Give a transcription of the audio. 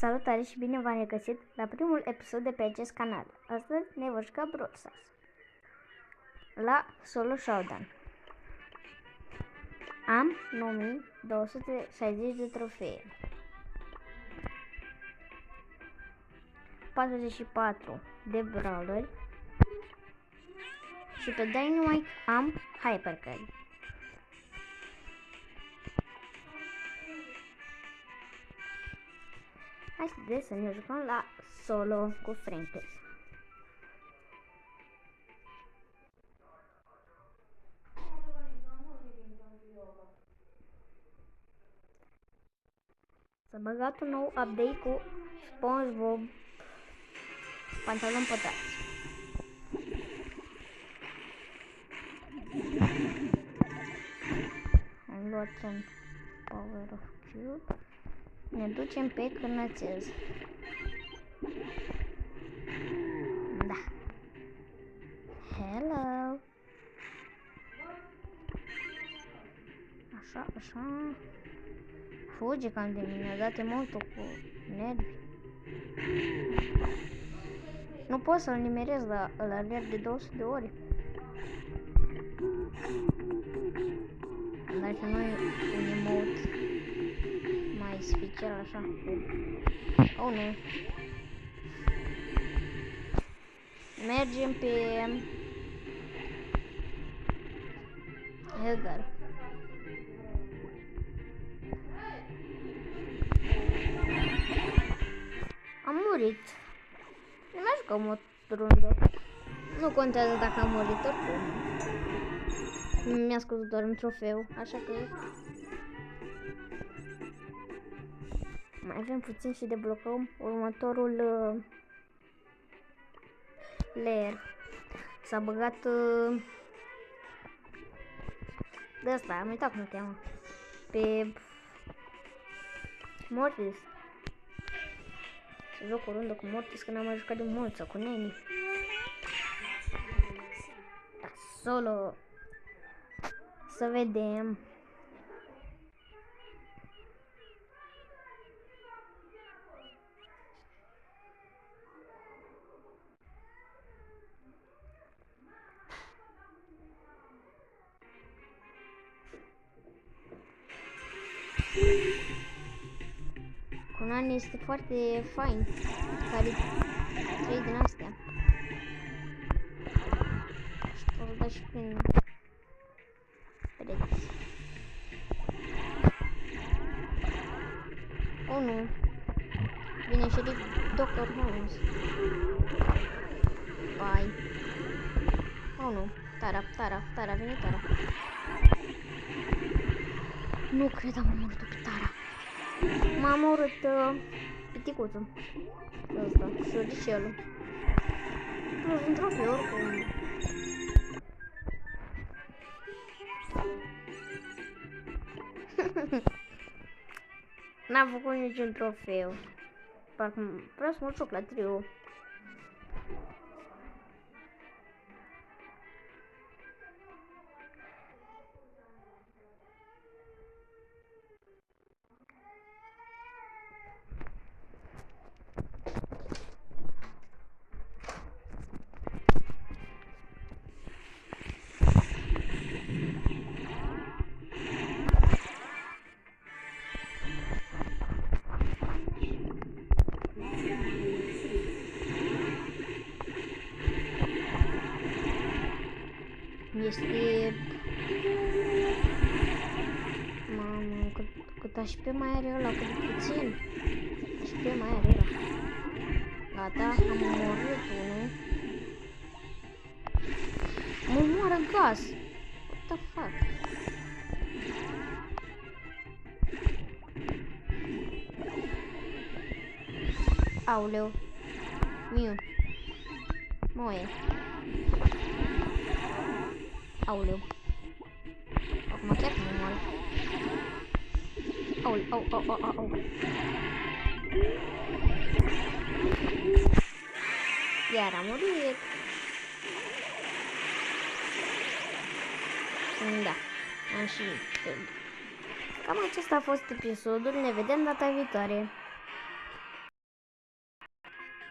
Salutare și bine v-am regăsit la primul episod de pe acest canal. Astăzi ne vom juca Brawl Stars la Solo Showdown. Am 9260 de trofee, 44 de brawleri și pe Dynamite am Hypercarry. Haideți să ne jucăm la solo cu Franklin. S-a băgat un nou update cu SpongeBob pantaloni pătrați. Am luat un Power of Cube. Ne ducem pe Cârnățez. Da. Hello. Așa, așa. Fuge cam de mine, date mult cu nervi. Nu pot să-l nimerez la nervi de 200 de ori. Dacă nu e un emote mai special așa. Oh, nu. Mergem pe Edgar. Am murit. Nu mai jucăm o rundă. Nu contează dacă am murit oricum. Mi-a scos doar un trofeu, așa că mai avem puțin și deblocăm următorul layer. S-a băgat de asta, am uitat cum o cheamă. Pe Mortis. Să joc o rundă cu Mortis, că n-am mai jucat de mult, sau cu Neni. Da, solo. Să vedem. Cu Nani este foarte fain, care 3 din astea. Și pot da și prin pereți. Oh, nu. Vine și Dr. Holmes. Bye. Oh, nu. Tara, vine Tara. Nu cred, am omorât pe Tara. M-a omorât piticuțul ăsta, șoricelul. Plus un trofeu oricum. N-am făcut niciun trofeu. Parcă vreau să mă joc la trio. Este... Mamă, cât HP mai are ăla, cât de puțin HP mai are ăla. Gata, am omorât unul. Mă moară gaz. What the fuck? Aoleu. Miu. Moe. Aoleu. Acum chiar că mă moară. Au. Iar am murit. Da, am și... Cam acesta a fost episodul. Ne vedem data viitoare.